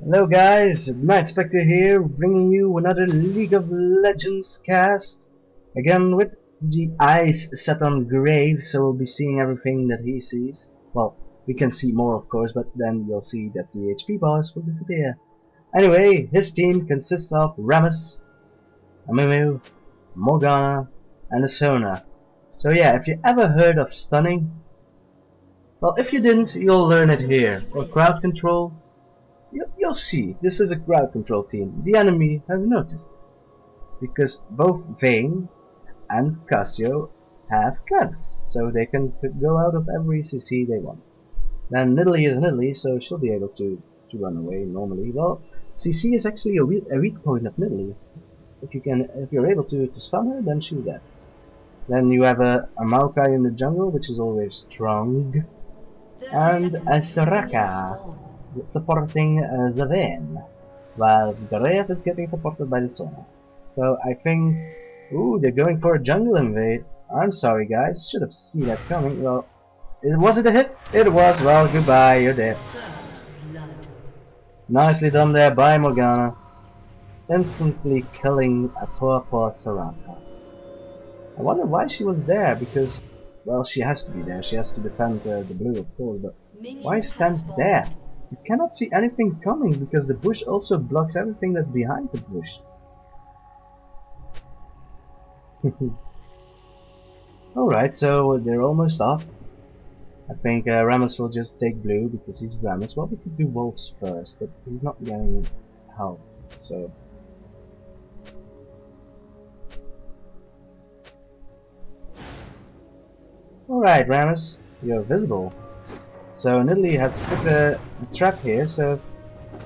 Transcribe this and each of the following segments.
Hello guys, Max Spectre here, bringing you another League of Legends cast. Again with the eyes set on Grave, so we'll be seeing everything that he sees. Well, we can see more of course, but then you'll see that the HP bars will disappear. Anyway, his team consists of Rammus, Amumu, Morgana, and Asona. So yeah, if you ever heard of stunning, well if you didn't, you'll learn it here. Or crowd control. You'll see, this is a crowd control team. The enemy has noticed this, because both Vayne and Cassio have cleanse, so they can go out of every CC they want. Then Nidalee is Nidalee, so she'll be able to run away normally. Well, CC is actually a weak point of Nidalee. If you're able to stun her, then she's dead. Then you have a Maokai in the jungle, which is always strong, and a Soraka supporting the Vayne, while Grave is getting supported by the Sona. So I think, ooh, they're going for a jungle invade. I'm sorry guys, should have seen that coming. Well, was it a hit? It was. Well, goodbye, you're dead. Nicely done there by Morgana, instantly killing a poor Soraka. I wonder why she was there, because, well, she has to be there. She has to defend the blue, of course, but why stand there? You cannot see anything coming because the bush also blocks everything that's behind the bush. Alright, so they're almost off. I think Rammus will just take blue because he's Rammus. Well, we could do wolves first, but he's not getting help, so... Alright, Rammus, you're visible. So Nidalee has put a trap here, so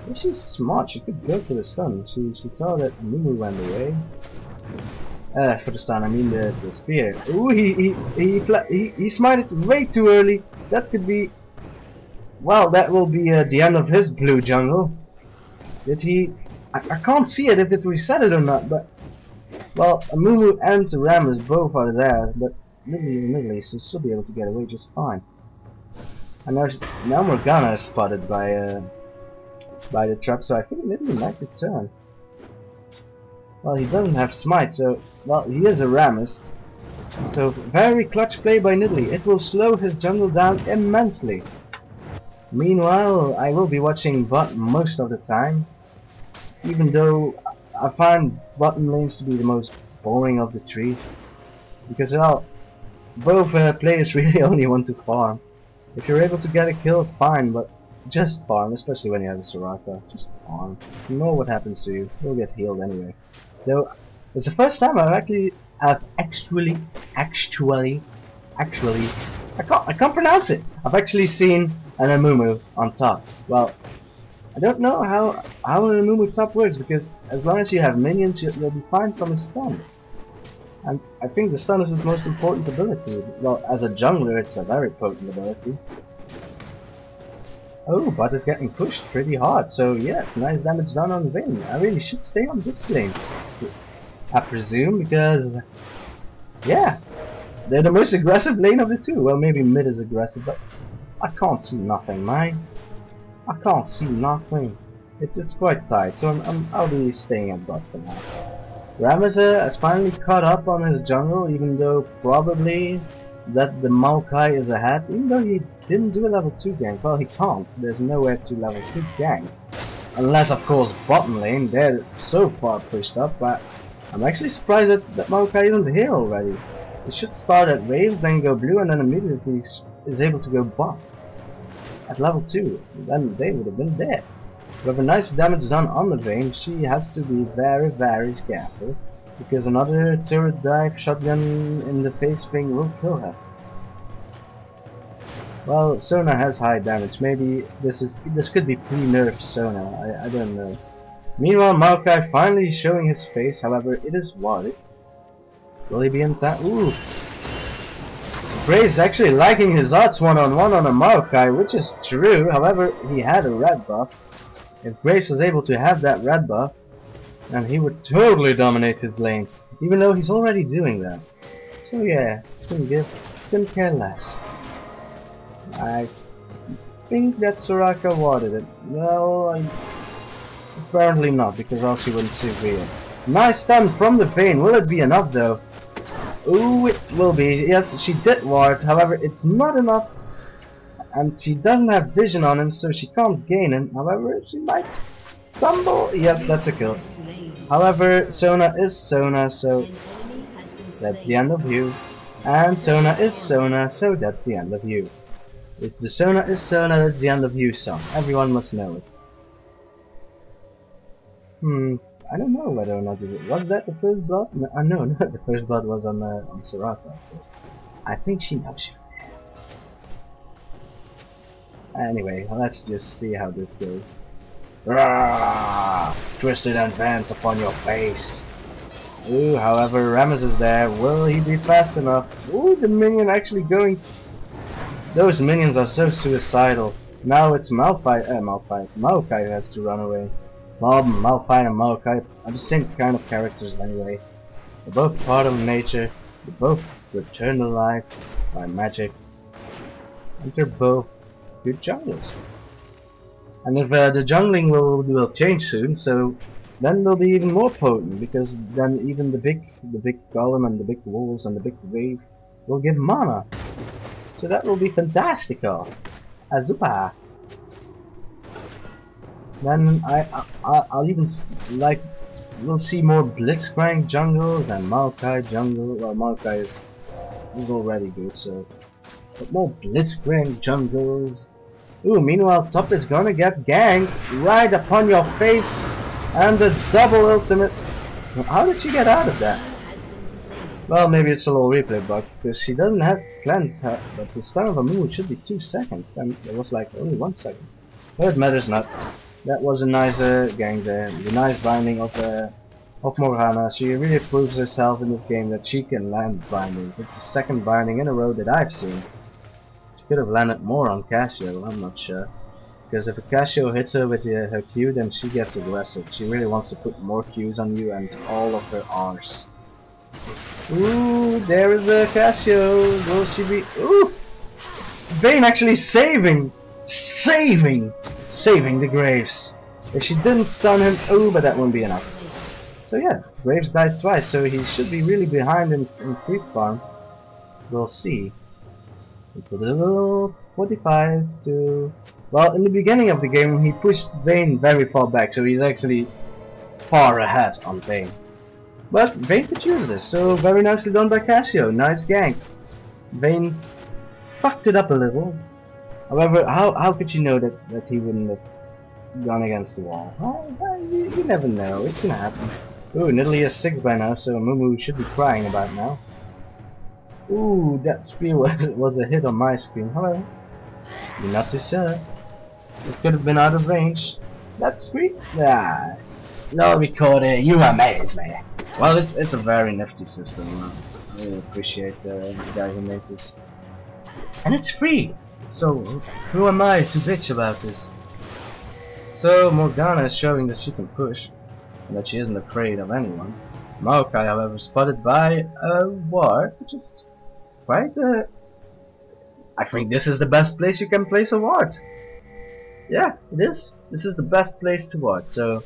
if she's smart, she could go for the stun. She saw that Mumu went away. For the stun, I mean the spear. Ooh, he smited way too early. That could be... Well, that will be the end of his blue jungle. Did he... I can't see it if it reset it or not, but... Well, Mumu and Rammus both are there, but Nidalee, so she'll be able to get away just fine. And now Morgana is spotted by the trap, so I think Nidalee might return. Well, he doesn't have smite, so well he is a Rammus. So very clutch play by Nidalee. It will slow his jungle down immensely. Meanwhile, I will be watching bot most of the time, even though I find bottom lanes to be the most boring of the three, because well, both players really only want to farm. If you're able to get a kill, fine, but just farm, especially when you have a Soraka. Just farm. You know what happens to you. You'll get healed anyway. Though, it's the first time I can't pronounce it. I've actually seen an Amumu on top. Well, I don't know how an Amumu top works, because as long as you have minions, you'll be fine from a stun. And I think the stun is his most important ability. Well, as a jungler, it's a very potent ability. Oh, bot is getting pushed pretty hard, so yes, nice damage done on Vayne. I really should stay on this lane, I presume, because yeah, they're the most aggressive lane of the two. Well, maybe mid is aggressive, but I can't see nothing, man. I can't see nothing. It's quite tight, so I'll be staying at bot for now. Rammus has finally caught up on his jungle, even though probably that the Maokai is ahead, even though he didn't do a level 2 gank. Well, he can't. There's nowhere to level 2 gank. Unless, of course, bottom lane. They're so far pushed up, but I'm actually surprised that Maokai isn't here already. He should start at waves, then go blue, and then immediately is able to go bot at level 2. Then they would have been dead. With a nice damage done on the Vayne, she has to be very, very careful, because another turret dive shotgun in the face thing will kill her. Well, Sona has high damage. Maybe this could be pre-nerfed Sona. I don't know. Meanwhile, Maokai finally showing his face. However, it is warded. Will he be in time? Ooh. Graves actually liking his odds one-on-one on a Maokai, which is true. However, he had a red buff. If Graves was able to have that red buff, then he would totally dominate his lane, even though he's already doing that. So yeah, couldn't care less. I think that Soraka warded it. Well, Apparently not, because else you wouldn't survive it. Nice stun from the Vayne. Will it be enough though? Ooh, it will be. Yes, she did ward. However, it's not enough. And she doesn't have vision on him, so she can't gain him. However, she might tumble. Yes, that's a kill. However, Sona is Sona, so that's the end of you. And Sona is Sona, so that's the end of you. It's the Sona is Sona, that's the end of you song. Everyone must know it. I don't know whether or not it was that the first blood. No, no, the first blood was on Soraka. I think she knows you. Anyway, let's just see how this goes. Rah! Twisted advance upon your face. Ooh, however, Rammus is there. Will he be fast enough? Ooh, the minion actually going. Those minions are so suicidal. Now it's Maokai who has to run away. Well, Malphite and Maokai are the same kind of characters anyway. They're both part of nature. They both return to life by magic. And they're both good junglers. And if the jungling will change soon, so then they'll be even more potent, because then even the big golem and the big wolves and the big wave will give mana. So that will be fantastical. Azupa. Then I'll even like we'll see more Blitzcrank jungles and Maokai jungle. Well, Maokai is already good, so but more Blitzcrank jungles. Ooh, meanwhile top is gonna get ganked right upon your face, and the double ultimate. How did she get out of that? Well, maybe it's a little replay bug, because she doesn't have cleanse her, but the stun of a move should be 2 seconds, and it was like only 1 second. But it matters not. That was a nice gank there. The nice binding of Morgana. She really proves herself in this game that she can land bindings. It's the second binding in a row that I've seen. She could have landed more on Cassio, I'm not sure. Because if a Cassio hits her with her Q, then she gets aggressive. She really wants to put more Qs on you and all of her Rs. Ooh, there is a Cassio. Will she be? Ooh, Vayne actually saving the Graves. If she didn't stun him, oh, but that won't be enough. So yeah, Graves died twice, so he should be really behind in creep farm. We'll see. It's a little 45 to. Well, in the beginning of the game, he pushed Vayne very far back, so he's actually far ahead on Vayne. But Vayne could use this, so very nicely done by Cassio. Nice gank. Vayne fucked it up a little. However, how could you know that he wouldn't have gone against the wall? Well, you never know. It can happen. Ooh, Nidalee is 6 by now, so Mumu should be crying about now. Ooh, that spear was a hit on my screen. However, you're not too sure. It could have been out of range. That's sweet. Ah, no recorder, you amaze me. Well, it's a very nifty system. I really appreciate the guy who made this. And it's free! So, who am I to bitch about this? So, Morgana is showing that she can push, and that she isn't afraid of anyone. Maokai, however, spotted by a ward, which is quite I think this is the best place you can place a ward. Yeah, it is. This is the best place to ward. So,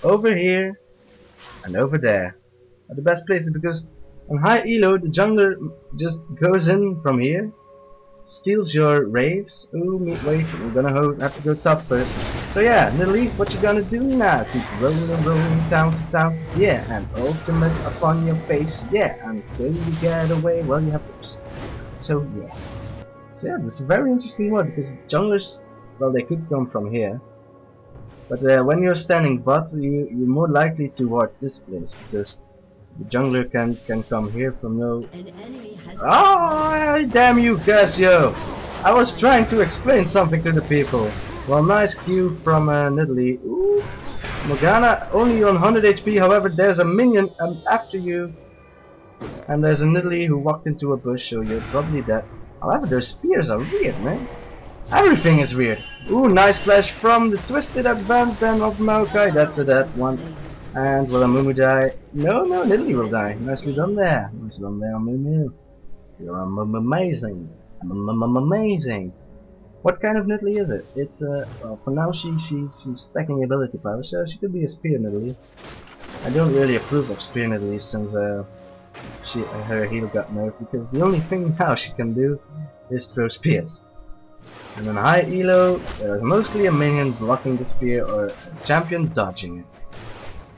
over here, and over there are the best places, because on high elo the jungler just goes in from here, steals your raves. Ooh, wait, we're gonna have to go top first. So yeah, Nidalee, what you gonna do now? Keep rolling and rolling town to town, yeah, and ultimate upon your face, yeah, and when you get away, well, you have to. So yeah. So yeah, this is a very interesting one, because junglers, well, they could come from here. But when you're standing bot, you're more likely to ward this place, because the jungler can come here from no. Oh, damn you, Cassio! I was trying to explain something to the people. Well, nice Q from Nidalee. Ooh, Morgana only on 100 HP. However, there's a minion after you, and there's a Nidalee who walked into a bush, so you're probably dead. However, their spears are weird, man. Everything is weird. Ooh, nice flash from the twisted advance of Maokai. That's a dead one. And will Amumu die? No, Nidalee will die. Nicely done there. Nicely done there, Amumu. You're amazing. Amazing. What kind of Nidalee is it? It's well, for now she's stacking ability power, so she could be a spear Nidalee. I don't really approve of spear Nidalee since her heal got nerfed, because the only thing now she can do is throw spears. And on high elo, there is mostly a minion blocking the spear or a champion dodging it.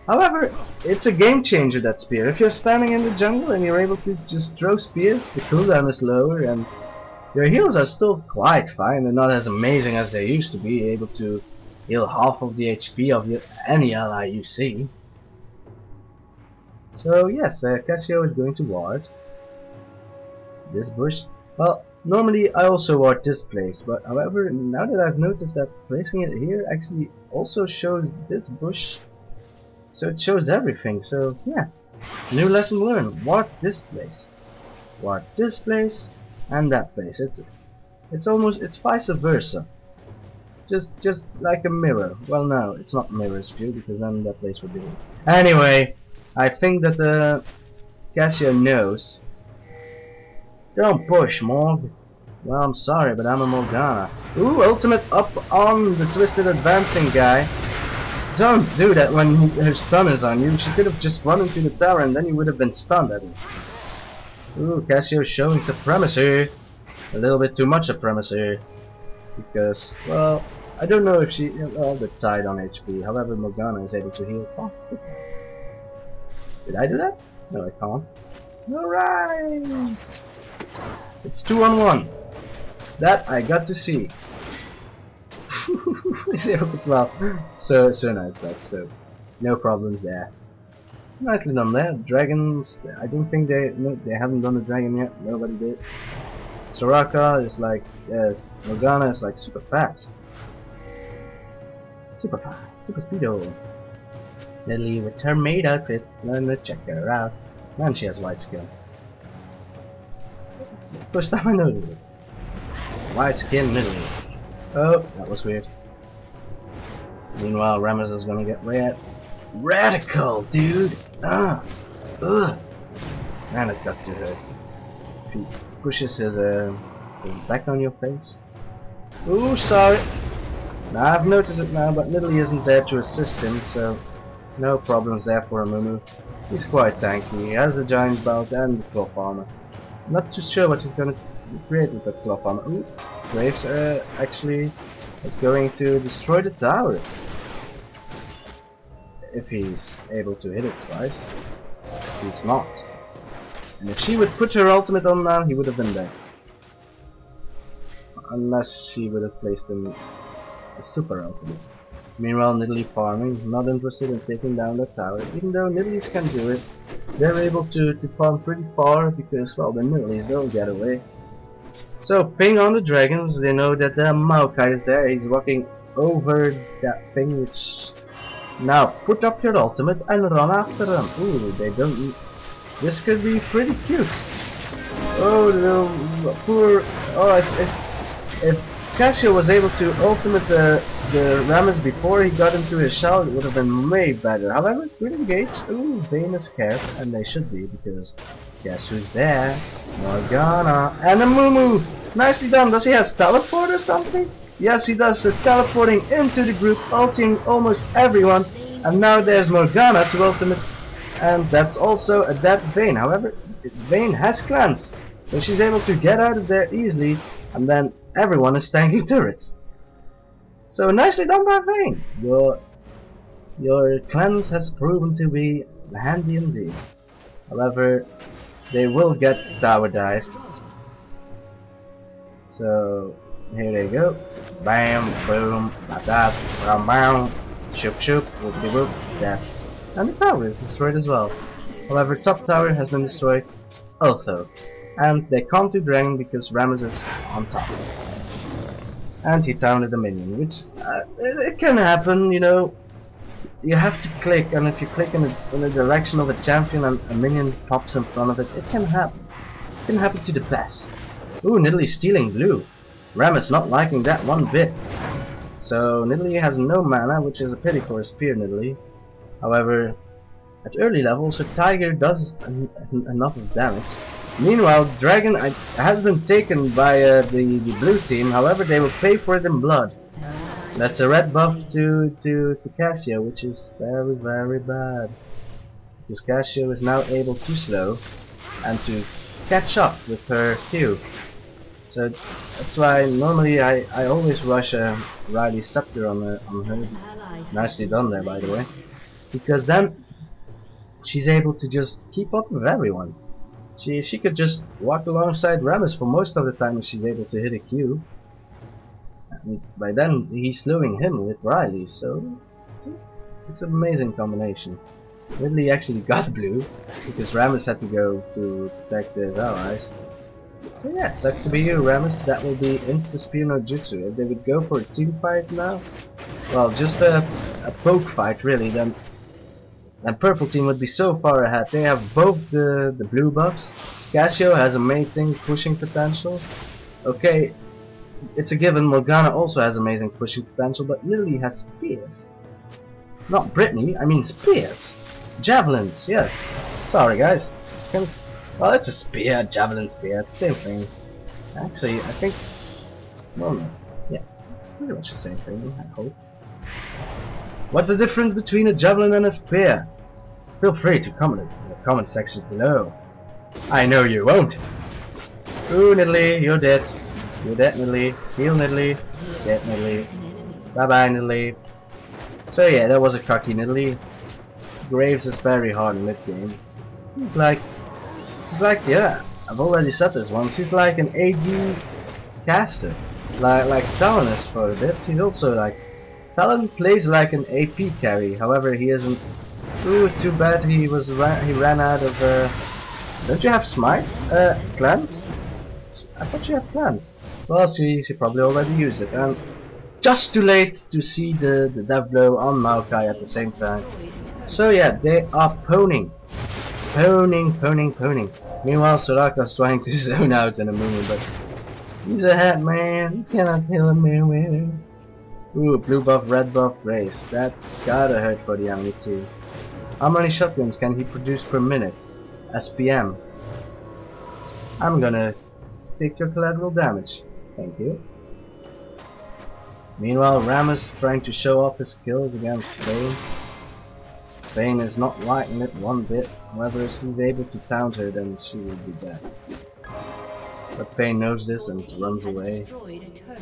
However, it's a game changer, that spear. If you're standing in the jungle and you're able to just throw spears, the cooldown is lower and your heals are still quite fine. They're not as amazing as they used to be, able to heal half of the HP of any ally you see. So yes, Cassio is going to ward this bush. Well, normally I also ward this place, but however, now that I've noticed that placing it here actually also shows this bush, so it shows everything. So yeah, new lesson learned: ward this place, and that place. It's vice versa. Just like a mirror. Well, no, it's not mirror's view, because then that place would be. Anyway, I think that Cassio knows. Don't push, Morg. Well, I'm sorry, but I'm a Morgana. Ooh, ultimate up on the twisted advancing guy. Don't do that when her stun is on you. She could have just run into the tower and then you would have been stunned at her. Ooh, Cassio showing supremacy. A little bit too much supremacy. Because, well, I don't know if she... Well, they're tied on HP. However, Morgana is able to heal. Oh, did I do that? No, I can't. Alright! It's 2-on-1. That I got to see. 0-12. So nice, that. So, no problems there. Nicely done there. Dragons, I don't think they haven't done the dragon yet. Nobody did. Soraka is like, yes, Morgana is like super fast. Super speedo. Nidalee with her maid outfit. Let's check her out. Man, she has white skin. First time I noticed it. White skin Nidalee. Oh, that was weird. Meanwhile, Rammus is gonna get radical, dude. Ugh. Man, it got to hurt. If he pushes his back on your face. Ooh, sorry. Now I've noticed it now, but Nidalee isn't there to assist him, so no problems there for Amumu. He's quite tanky. He has a giant belt and the cloth armor. I'm not too sure what he's gonna create with the cloth armor. Ooh, Graves actually is going to destroy the tower. If he's able to hit it twice. He's not. And if she would put her ultimate on now, he would have been dead. Unless she would have placed him a super ultimate. Meanwhile, Nidalee farming, not interested in taking down that tower. Even though Nidalees can do it, they're able to farm pretty far because, well, the Nidalees don't get away. So, ping on the dragons, they know that the Maokai is there. He's walking over that thing, which... Now, put up your ultimate and run after them. Ooh, they don't... This could be pretty cute. Oh, the poor... Oh, if Cassio was able to ultimate the Rammus before he got into his shell, it would have been way better. However, good engage. Ooh, Vayne is scared, and they should be, because guess who's there? Morgana and Amumu! Nicely done. Does he have teleport or something? Yes, he does. So teleporting into the group, ulting almost everyone, and now there's Morgana to ultimate, and that's also a dead Vayne. However, Vayne has cleanse, so she's able to get out of there easily, and then everyone is tanking turrets. So nicely done by Vayne. Your cleanse has proven to be handy indeed. However, they will get tower dived. So here they go. Bam, boom, batats, bam, bam, shoop shoop, whoopty whoop, death. And the tower is destroyed as well. However, top tower has been destroyed also. And they can't do dragon because Rammus is on top. And he taunted a minion, which it can happen, you know. You have to click, and if you click in the direction of a champion and a minion pops in front of it, it can happen. It can happen to the best. Ooh, Nidalee stealing blue. Rammus not liking that one bit. So Nidalee has no mana, which is a pity for a spear Nidalee. However, at early levels, her tiger does enough of damage. Meanwhile, Dragon has been taken by the blue team. However, they will pay for it in blood. That's a red buff to Cassio, which is very, very bad. Because Cassio is now able to slow and to catch up with her Q. So that's why normally I always rush a Riley Scepter on her. Nicely done there, by the way. Because then she's able to just keep up with everyone. She could just walk alongside Rammus for most of the time if she's able to hit a Q. And by then he's slowing him with Riley, so it's an amazing combination. Ridley actually got blue because Rammus had to go to protect his allies. So yeah, sucks to be you, Rammus. That will be insta spear no jutsu. If they would go for a team fight now, well, just a poke fight really, then purple team would be so far ahead. They have both the blue buffs. Cassio has amazing pushing potential. Okay, it's a given. Morgana also has amazing pushing potential, but Lily has spears. Not Brittany, I mean spears. Javelins, yes. Sorry guys. Well, it's a spear, javelin spear, it's the same thing. Actually, I think... well, no. Yes, it's pretty much the same thing, I hope. What's the difference between a javelin and a spear? Feel free to comment in the comment section below. I know you won't. Ooh, Nidalee, you're dead. You're dead, Nidalee. Heal, Nidalee. Dead, Nidalee. Bye bye, Nidalee. So yeah, that was a cocky Nidalee. Graves is very hard in mid game. He's like, yeah, I've already said this once. He's like an AG caster, like Talon is for a bit. He's also like Talon plays like an AP carry. However, he isn't. Ooh, too bad he ran out of. Don't you have smite? Cleanse? I thought you had cleanse. Well, she probably already used it, and just too late to see the death blow on Maokai at the same time. So yeah, they are poning. Meanwhile, Soraka's trying to zone out in a moment, but he's a hat man. You cannot kill a man with him. Ooh, blue buff, red buff, race. That's gotta hurt for the enemy too. How many shotguns can he produce per minute? SPM. I'm gonna take your collateral damage. Thank you. Meanwhile, Rammus trying to show off his skills against Vayne. Vayne is not liking it one bit. However, if she's able to taunt her, then she will be dead. But Vayne knows this and runs away.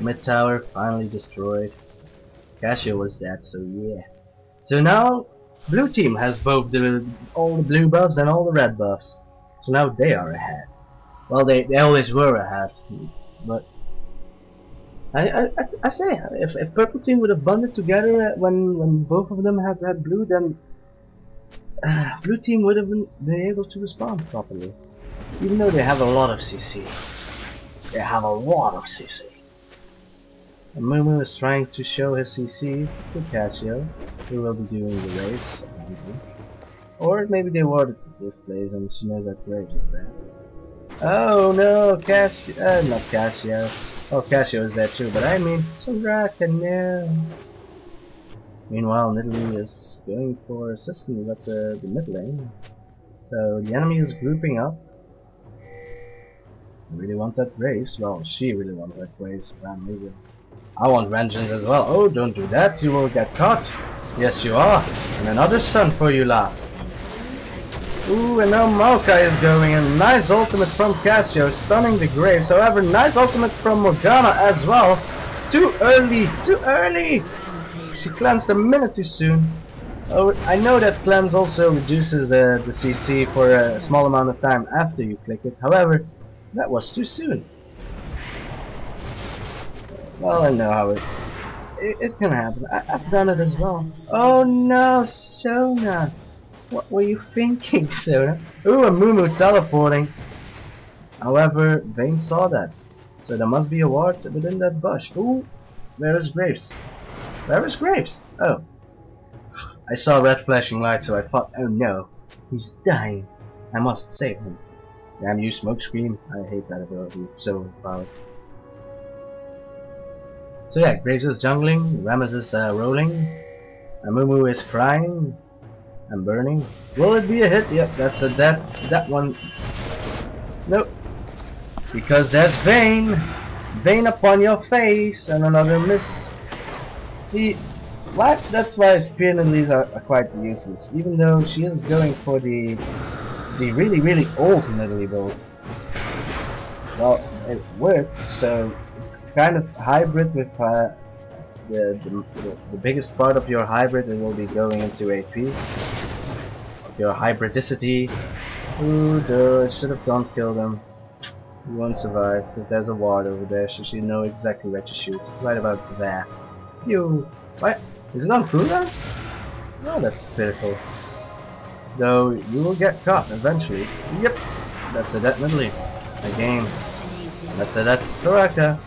Mid tower finally destroyed. Cassio was dead, so yeah. So now, blue team has both all the blue buffs and all the red buffs. So now they are ahead. Well, they always were ahead, but I say, if purple team would have bonded together when both of them had blue, then blue team would have been able to respond properly. Even though they have a lot of CC. They have a lot of CC. And Mumu is trying to show his CC to Cassio, who will be doing the raves. Or maybe they warded this place and she knows that Graves is there. Oh no, Cassio, not Cassio. Oh, Cassio is there too, but I mean, Soraka, no. Meanwhile, Nidalee is going for assistance at the mid lane. So the enemy is grouping up. I really want that Graves. Well, she really wants that Graves, but I want vengeance as well. Oh, don't do that, you will get caught. Yes, you are. And another stun for you, lass. Ooh, and now Maokai is going in. Nice ultimate from Cassio, stunning the Graves. However, nice ultimate from Morgana as well. Too early, too early! She cleansed a minute too soon. Oh, I know that cleanse also reduces the CC for a small amount of time after you click it. However, that was too soon. Well, I know how it can happen. I've done it as well. Oh no, Sona! What were you thinking, Sona? Ooh, a Mumu teleporting. However, Vayne saw that. So there must be a ward within that bush. Ooh, where is Graves? Where is Graves? Oh. I saw red flashing light, so I thought, oh no, he's dying. I must save him. Damn you, Smokescreen. I hate that ability, it's so overpowered. So yeah, Graves is jungling, Rammus is rolling, Amumu is crying and burning. Will it be a hit? Yep, that's a that one. Nope. Because there's Vayne! Vayne upon your face! And another miss. See, what? That's why spear lilies are quite useless. Even though she is going for the really old lily build. Well, it works, so it's kind of hybrid with the biggest part of your hybrid. It will be going into AP. Your hybridicity. Ooh, duh, I should have gone kill them. You won't survive, because there's a ward over there, so she knows exactly where to shoot. Right about there. You. What? Is it on cooldown? Oh, that's pitiful. Though, you will get caught eventually. Yep. That's a definitely. A game. That's Soraka.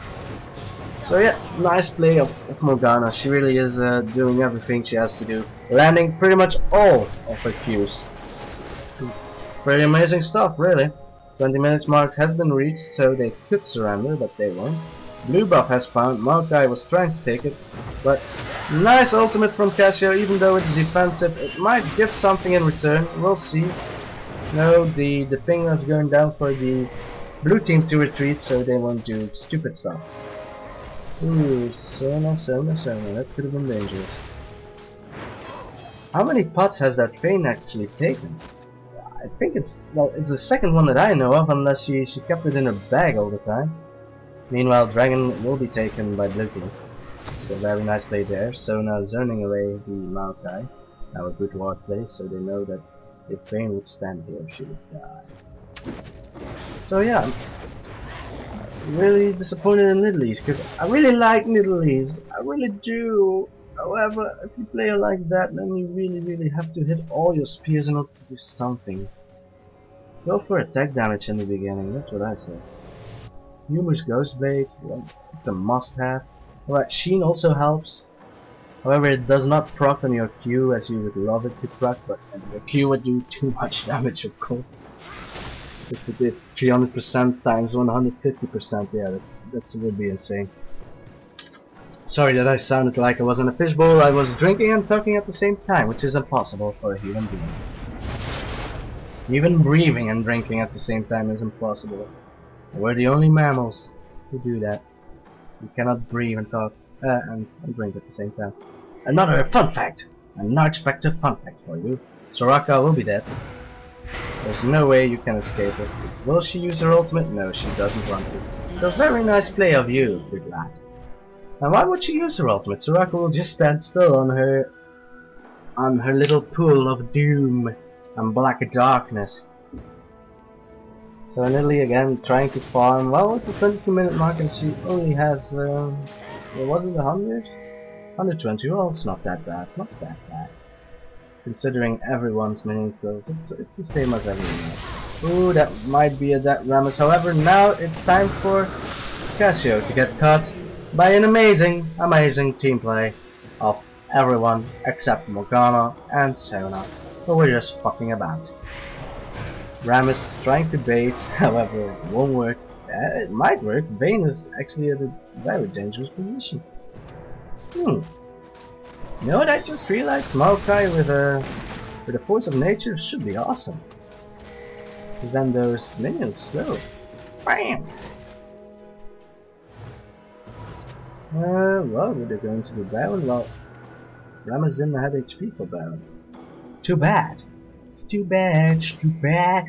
So yeah, nice play of Morgana. She really is doing everything she has to do. Landing pretty much all of her Qs. Pretty amazing stuff, really. 20-minute mark has been reached, so they could surrender, but they won't. Blue buff has found. Maokai was trying to take it, but nice ultimate from Casio. Even though it's defensive, it might give something in return. We'll see. No, the thing that's going down for the blue team to retreat, so they won't do stupid stuff. Ooh, Sona, that could have been dangerous. How many pots has that Vayne actually taken? I think it's, well, it's the second one that I know of, unless she kept it in her bag all the time. Meanwhile, Dragon will be taken by blue team. So very nice play there. Sona zoning away the Maokai. Now a good ward play, so they know that if Vayne would stand here, she would die. So yeah, really disappointed in Nidalee, because I really like Nidalee, I really do. However, if you play her like that, then you really have to hit all your spears in order to do something. Go for attack damage in the beginning, that's what I say. Humor's Ghostblade, well, it's a must-have. Alright, Sheen also helps. However, it does not proc on your Q as you would love it to proc, but your Q would do too much damage, of course. If it's 300% times 150%, yeah, that would be insane. Sorry that I sounded like I was in a fishbowl. I was drinking and talking at the same time, which is impossible for a human being. Even breathing and drinking at the same time is impossible. We're the only mammals who do that. You cannot breathe and talk and drink at the same time. Another fun fact! An unexpected fun fact for you. Soraka will be dead. There's no way you can escape it. Will she use her ultimate? No, she doesn't want to. So very nice play of you, good lad. And why would she use her ultimate? Soraka will just stand still on her little pool of doom and black darkness. So Nidalee again trying to farm. Well, with the 22-minute mark, and she only has what was it, 100? 120. Well, it's not that bad. Not that bad. Considering everyone's mini kills, it's the same as everyone else. Ooh, that might be a dead Rammus. However, now it's time for Casio to get caught by an amazing team play of everyone except Morgana and Sona, who were just fucking about. Rammus trying to bait, however, it won't work. It might work. Vayne is actually at a very dangerous position. You know what I just realized? Maokai with a force of nature should be awesome. Then those minions slow. Bam! Well, they're going to be Baron. Well, Rammus didn't have HP for Baron. Too bad. It's too bad. It's too bad.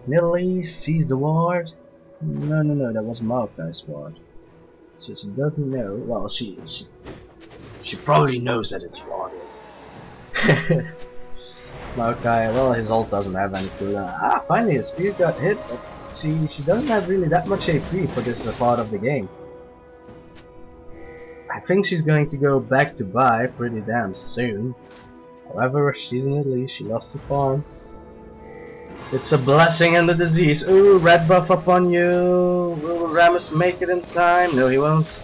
Nidalee sees the ward. No, that was Maokai's ward. So she doesn't know. Well, she probably knows that it's warded. Maokai, well, his ult doesn't have any cooldown. Finally his spear got hit, but she doesn't have really that much AP for this part of the game. I think she's going to go back to buy pretty damn soon. However, she's Nidalee, she loves to farm. It's a blessing and a disease. Ooh, red buff up on you. Will Rammus make it in time? No, he won't.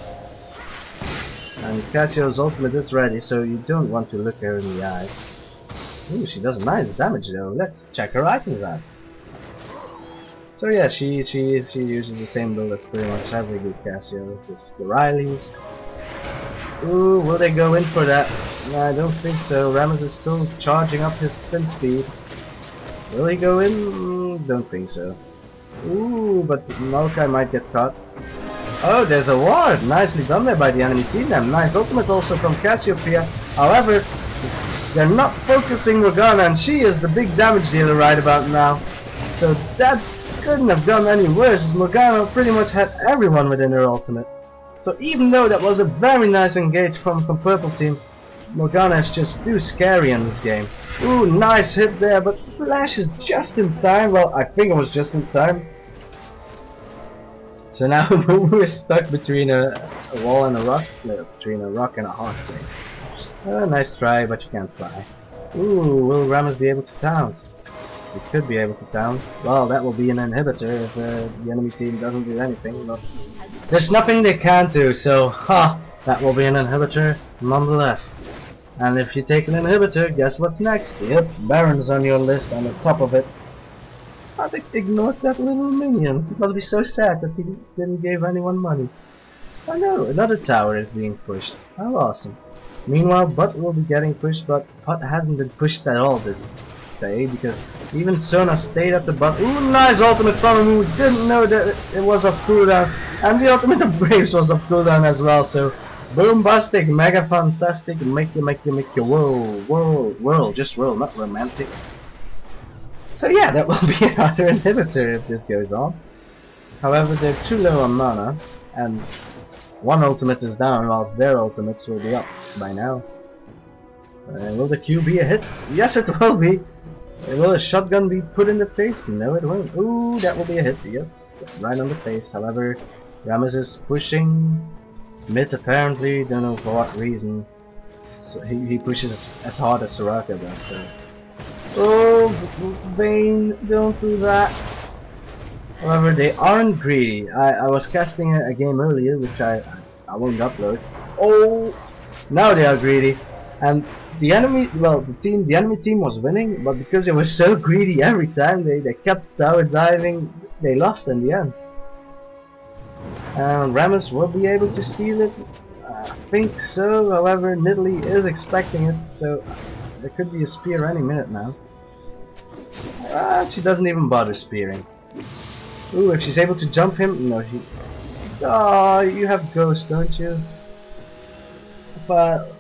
And Casio's ultimate is ready, so you don't want to look her in the eyes. Ooh, she does nice damage though. Let's check her items out. So yeah, she uses the same build as pretty much every good Casio, just the Rileys. Ooh, will they go in for that? No, I don't think so. Rammus is still charging up his spin speed. Will he go in? Don't think so. Ooh, but Maokai might get caught. Oh, there's a ward! Nicely done there by the enemy team then. Nice ultimate also from Cassiopeia. However, they're not focusing Morgana, and she is the big damage dealer right about now. So that couldn't have gone any worse. Morgana pretty much had everyone within her ultimate. So even though that was a very nice engage from Purple Team, Morgana is just too scary in this game. Ooh, nice hit there, but Flash is just in time. Well, I think it was just in time. So now we're stuck between a wall and a rock, between a rock and a hard place. Nice try, but you can't fly. Ooh, will Rammus be able to taunt? He could be able to taunt. Well, that will be an inhibitor if the enemy team doesn't do anything, but there's nothing they can't do, so that will be an inhibitor nonetheless. And if you take an inhibitor, guess what's next? Yep, Baron's on your list on the top of it. I think they ignored that little minion. It must be so sad that he didn't give anyone money. Oh no, another tower is being pushed. How awesome. Meanwhile, Bot will be getting pushed, but Bot hasn't been pushed at all this day, because even Sona stayed at the bot. Ooh, nice ultimate from him who didn't know that it was off cooldown. And the ultimate of Braves was off cooldown as well, so boombastic, mega fantastic, make you whirl, just whirl, not romantic. So yeah, that will be another inhibitor if this goes on. However, they're too low on mana, and one ultimate is down, whilst their ultimates will be up by now. Will the Q be a hit? Yes, it will be! Will a shotgun be put in the face? No, it won't. Ooh, that will be a hit, yes, right on the face. However, Rammus is pushing mid apparently, don't know for what reason. So he pushes as hard as Soraka does, so. Oh, Vayne, don't do that. However, they aren't greedy. I was casting a game earlier, which I won't upload. Oh, now they are greedy. And the enemy, well, the enemy team was winning, but because they were so greedy every time, they kept tower diving, they lost in the end. And Rammus will be able to steal it? I think so, however, Nidalee is expecting it, so there could be a spear any minute now. She doesn't even bother spearing. Ooh, if she's able to jump him, no, she... Oh, you have ghost, don't you? But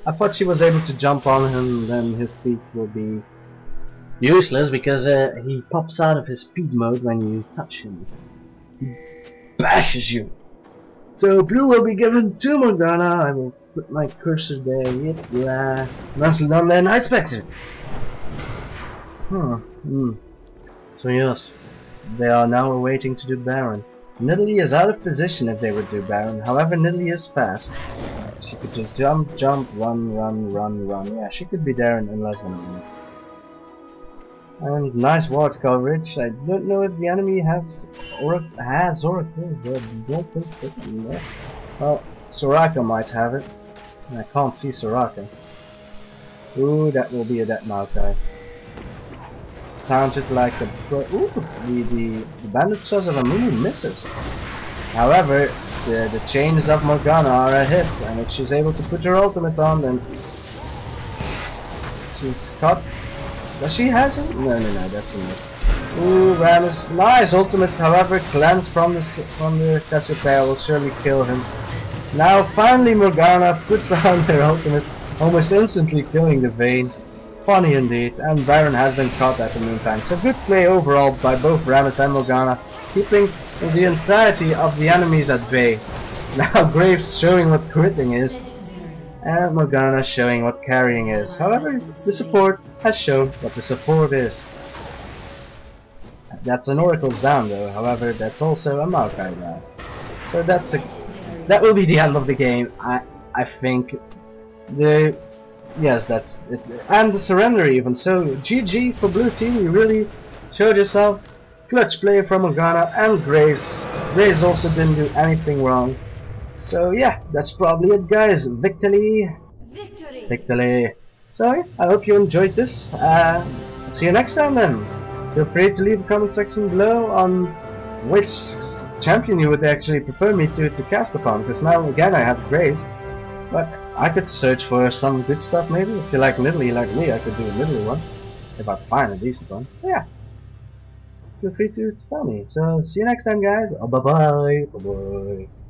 I thought she was able to jump on him, then his speed will be useless because he pops out of his speed mode when you touch him. He bashes you. So blue will be given to Morgana. I will put my cursor there. Yep, yeah. Nicely done there, Night Spectre. So yes, they are now awaiting to do Baron. Nidalee is out of position if they would do Baron. However, Nidalee is fast. She could just jump, run. Yeah, she could be there in less than a minute. And nice ward coverage. I don't know if the enemy has oracles. I don't think so. No. Well, Soraka might have it. I can't see Soraka. Ooh, that will be a dead Maokai. Taunted like a pro. Ooh, the bandit sauce of Amuni misses. However, the chains of Morgana are a hit, and if she's able to put her ultimate on, then she's caught. Does she has it? No, that's a miss. Ooh, Rammus, nice ultimate. However, cleanse from the Cassiopeia will surely kill him. Now, finally, Morgana puts on her ultimate, almost instantly killing the Vayne. Funny indeed, and Baron has been caught at the meantime. So good play overall by both Rammus and Morgana, keeping the entirety of the enemies at bay. Now Graves showing what critting is, and Morgana showing what carrying is. However, the support has shown what the support is. That's an Oracle's down though, however that's also a Maokai down. So that will be the end of the game, I think. Yes, that's it. And the surrender even. So GG for blue team, you really showed yourself. Clutch play from Morgana and Graves. Graves also didn't do anything wrong. So yeah, that's probably it guys. Victory! So yeah, I hope you enjoyed this. See you next time then. Feel free to leave a comment section below on which champion you would actually prefer me to cast upon. Because now again I have Graves. But I could search for some good stuff maybe. If you like Nidalee like me, I could do a Nidalee one. If I find a decent one. So yeah. feel free to tell me. So see you next time, guys. Bye bye. Bye bye.